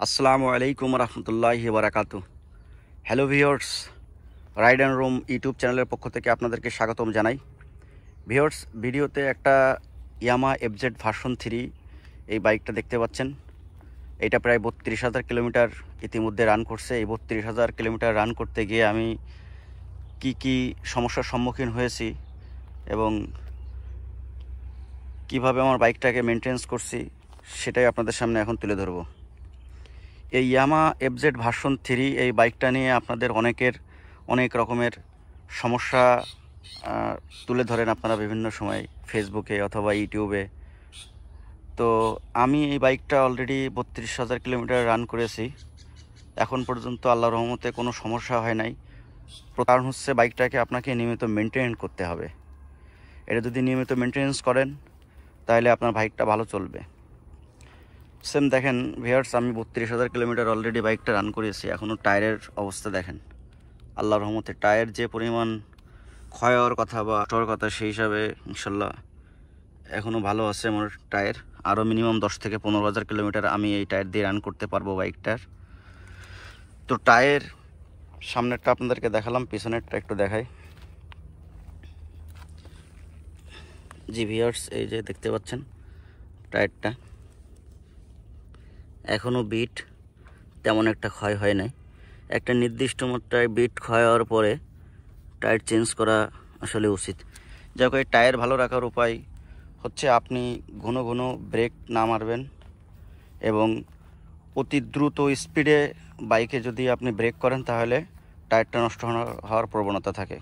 আসসালামু আলাইকুম রহমতুল্লাহি বারাকাতু। Hello viewers, ride and room YouTube চ্যানেলের পক্ষ থেকে আপনাদেরকে স্বাগতম জানাই। ভিউয়ার্স, ভিডিওতে একটা ইয়ামা এফজেড ভার্সন 3 এই বাইকটা দেখতে পাচ্ছেন। এটা প্রায় 32,000 কিলোমিটার ইতিমধ্যে রান করছে। এই 32,000 কিলোমিটার রান করতে গিয়ে আমি কি সমস্যার সম্মুখীন হয়েছি এবং কিভাবে আমার বাইকটাকে মেনটেন্স করছি সেটাই আপনাদের সামনে এখন তুলে ধরবো। এই ইয়ামা এফজেড ভার্সন 3 এই বাইকটা নিয়ে আপনাদের অনেক রকমের সমস্যা তুলে ধরেন আপনারা বিভিন্ন সময় ফেসবুকে অথবা ইউটিউবে। তো আমি এই বাইকটা অলরেডি 32,000 কিলোমিটার রান করেছি। এখন পর্যন্ত আল্লাহর রহমতে কোনো সমস্যা হয় নাই। কারণ হচ্ছে বাইকটাকে আপনাকে নিয়মিত মেনটেন করতে হবে। এটা যদি নিয়মিত মেনটেন্স করেন তাহলে আপনার বাইকটা ভালো চলবে। সেম দেখেন ভিউয়ার্স, আমি 32,000 কিলোমিটার অলরেডি বাইকটা রান করেছি। এখনও টায়ারের অবস্থা দেখেন, আল্লাহর রহমতে টায়ার যে পরিমাণ ক্ষয় হওয়ার কথা বা নষ্ট কথা সেই হিসাবে ইনশাল্লাহ এখনও ভালো আছে আমার টায়ার। আরও মিনিমাম 10 থেকে 15,000 কিলোমিটার আমি এই টায়ার দিয়ে রান করতে পারবো বাইকটার। তো টায়ার সামনেরটা আপনাদেরকে দেখালাম, পিছনেরটা একটু দেখাই। জি ভিউয়ার্স, এই যে দেখতে পাচ্ছেন টায়ারটা এখনও বিট তেমন একটা ক্ষয় হয় নাই। একটা নির্দিষ্ট মাত্রায় বিট ক্ষয় হওয়ার পরে টায়ার চেঞ্জ করা আসলে উচিত। যাই এই টায়ার ভালো রাখার উপায় হচ্ছে আপনি ঘন ঘন ব্রেক না মারবেন এবং অতি দ্রুত স্পিডে বাইকে যদি আপনি ব্রেক করেন তাহলে টায়ারটা নষ্ট হওয়ার প্রবণতা থাকে।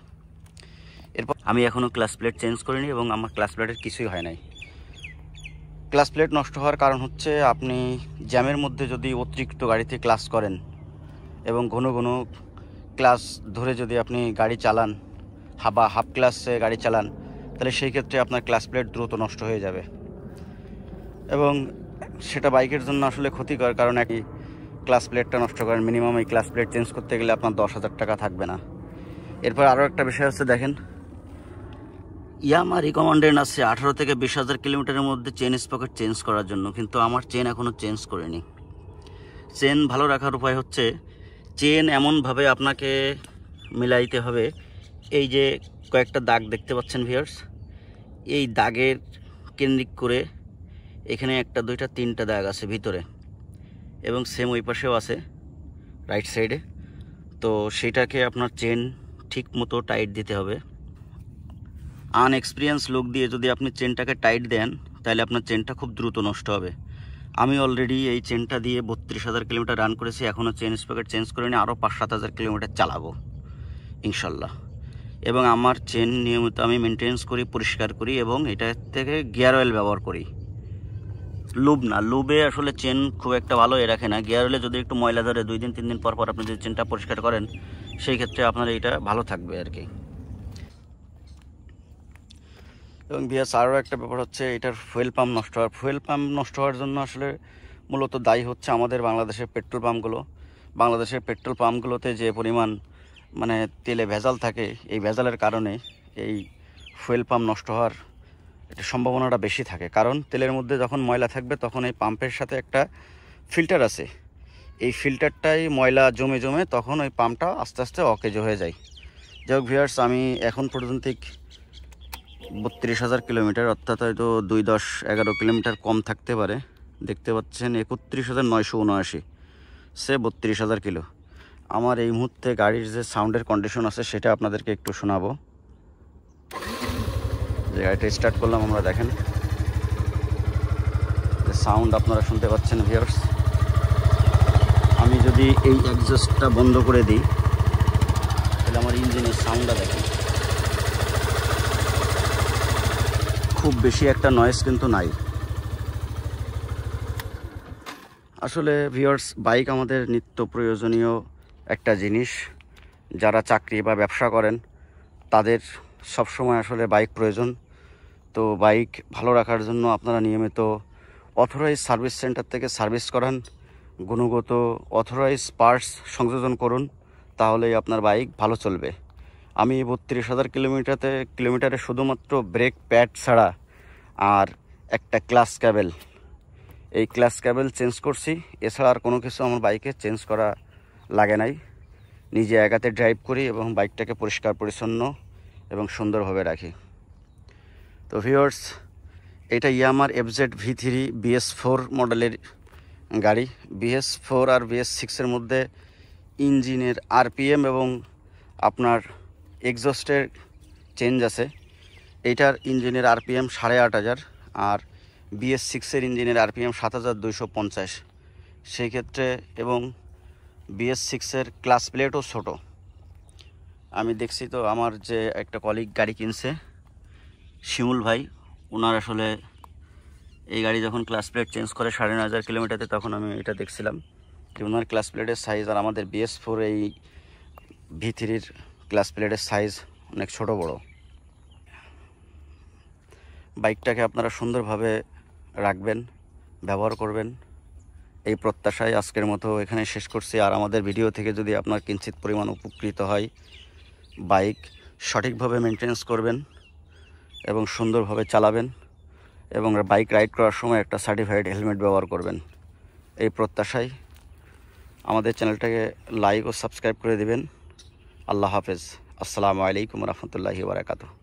এরপর আমি এখনও ক্লাচ প্লেট চেঞ্জ করিনি এবং আমার ক্লাচ প্লেটের কিছুই হয় নাই। ক্লাচ প্লেট নষ্ট হওয়ার কারণ হচ্ছে আপনি জ্যামের মধ্যে যদি অতিরিক্ত গাড়িতে ক্লাচ করেন এবং ঘন ঘন ক্লাচ ধরে যদি আপনি গাড়ি চালান বা হাফ ক্লাসে গাড়ি চালান তাহলে সেই ক্ষেত্রে আপনার ক্লাচ প্লেট দ্রুত নষ্ট হয়ে যাবে এবং সেটা বাইকের জন্য আসলে ক্ষতিকর। কারণ একই ক্লাচ প্লেটটা নষ্ট করেন, মিনিমাম এই ক্লাচ প্লেট চেঞ্জ করতে গেলে আপনার 10,000 টাকা থাকবে না। এরপর আরও একটা বিষয় হচ্ছে দেখেন, ইয়ামা রিকমেন্ডেড আছে 18 থেকে 20,000 কিলোমিটারের মধ্যে চেন স্পকেট চেঞ্জ করার জন্য, কিন্তু আমার চেন এখনও চেঞ্জ করিনি। চেন ভালো রাখার উপায় হচ্ছে চেন এমনভাবে আপনাকে মিলাইতে হবে। এই যে কয়েকটা দাগ দেখতে পাচ্ছেন ভিউয়ার্স, এই দাগের কেন্দ্রিক করে এখানে 1, 2, 3টা দাগ আছে ভিতরে এবং সেম ওই পাশেও আছে রাইট সাইডে। তো সেটাকে আপনার চেন ঠিক মতো টাইট দিতে হবে। আনএক্সপিরিয়েন্স লোক দিয়ে যদি আপনি চেনটাকে টাইট দেন তাহলে আপনার চেনটা খুব দ্রুত নষ্ট হবে। আমি অলরেডি এই চেনটা দিয়ে 32,000 কিলোমিটার রান করেছি, এখনও চেন স্পকেট চেঞ্জ করিনি। আরও 5-7,000 কিলোমিটার চালাবো ইনশাল্লাহ। এবং আমার চেন নিয়মিত আমি মেনটেন্স করি, পরিষ্কার করি এবং এটা থেকে গিয়ার অয়েল ব্যবহার করি। লুব না, লুবে আসলে চেন খুব একটা ভালো রাখে না। গিয়ার অয়েলে যদি একটু ময়লা ধরে 2 দিন 3 দিন পর আপনি যদি চেনটা পরিষ্কার করেন সেই ক্ষেত্রে আপনার এটা ভালো থাকবে আর কি। এবং ভিউয়ার্স আরও একটা ব্যাপার হচ্ছে এটার ফুয়েল পাম্প নষ্ট হওয়ার। ফুয়েল পাম্প নষ্ট হওয়ার জন্য আসলে মূলত দায়ী হচ্ছে আমাদের বাংলাদেশের পেট্রোল পাম্পগুলো। বাংলাদেশের পেট্রোল পাম্পগুলোতে যে পরিমাণ তেলে ভেজাল থাকে, এই ভেজালের কারণে এই ফুয়েল পাম্প নষ্ট হওয়ার এটা সম্ভাবনাটা বেশি থাকে। কারণ তেলের মধ্যে যখন ময়লা থাকবে তখন এই পাম্পের সাথে একটা ফিল্টার আছে, এই ফিল্টারটাই ময়লা জমে জমে তখন ওই পাম্পটা আস্তে আস্তে অকেজ হয়ে যায়। যাই হোক ভিউয়ার্স, আমি এখন পর্যন্ত 32,000 কিলোমিটার, অর্থাৎ হয়তো 2-10-11 কিলোমিটার কম থাকতে পারে। দেখতে পাচ্ছেন 31,979, সে 32,000 কিলো। আমার এই মুহূর্তে গাড়ির যে সাউন্ডের কন্ডিশন আছে সেটা আপনাদেরকে একটু শোনাবো। যে গাড়িটা স্টার্ট করলাম আমরা, দেখেন যে সাউন্ড আপনারা শুনতে পাচ্ছেন ভিউয়ার্স। আমি যদি এই এক্সস্টটা বন্ধ করে দিই তাহলে আমার ইঞ্জিনের সাউন্ডটা দেখেন, খুব বেশি একটা নয়েজ কিন্তু নাই। আসলে ভিউয়ার্স, বাইক আমাদের নিত্য প্রয়োজনীয় একটা জিনিস। যারা চাকরি বা ব্যবসা করেন তাদের সবসময় আসলে বাইক প্রয়োজন। তো বাইক ভালো রাখার জন্য আপনারা নিয়মিত অথরাইজ সার্ভিস সেন্টার থেকে সার্ভিস করান, গুণগত অথরাইজ পার্টস সংযোজন করুন, তাহলেই আপনার বাইক ভালো চলবে। আমি 32,000 কিলোমিটারে শুধুমাত্র ব্রেক প্যাড ছাড়া আর একটা ক্লাচ কেবল এই ক্লাচ কেবল চেঞ্জ করছি, এছাড়া আর কোনো কিছু আমার বাইকে চেঞ্জ করা লাগে নাই। নিজে একাতে ড্রাইভ করি এবং বাইকটাকে পরিষ্কার পরিচ্ছন্ন এবং সুন্দরভাবে রাখি। তো ভিউয়ার্স, এটা ইয়ামার FZ V3 BS4 মডেলের গাড়ি। BS4 আর BS6-এর মধ্যে ইঞ্জিনের RPM এবং আপনার এক্সস্টের চেঞ্জ আছে। এইটার ইঞ্জিনের RPM 8500 আর BS6-এর ইঞ্জিনের RPM 7250। সেই ক্ষেত্রে এবং BS6-এর ক্লাস প্লেটও ছোট। আমি দেখছি তো আমার যে একটা কলিগ গাড়ি কিনছে, শিমুল ভাই, ওনার আসলে এই গাড়ি যখন ক্লাস প্লেট চেঞ্জ করে 9500 কিলোমিটারে, তখন আমি এটা দেখছিলাম যে ওনার ক্লাস প্লেটের সাইজ আর আমাদের BS4 এই V3-র ক্লাস প্লেটের সাইজ অনেক ছোট বড়। বাইকটাকে আপনারা সুন্দরভাবে রাখবেন, ব্যবহার করবেন, এই প্রত্যাশায় আজকের মতো এখানে শেষ করছি। আর আমাদের ভিডিও থেকে যদি আপনার কিঞ্চিত পরিমাণ উপকৃত হয়, বাইক সঠিকভাবে মেনটেন্স করবেন এবং সুন্দরভাবে চালাবেন এবং বাইক রাইড করার সময় একটা সার্টিফাইড হেলমেট ব্যবহার করবেন, এই প্রত্যাশায় আমাদের চ্যানেলটাকে লাইক ও সাবস্ক্রাইব করে দিবেন। আল্লাহ হাফেজ। আসসালামু আলাইকুম রহমতুল্লাহি ওয়া বারাকাতুহু।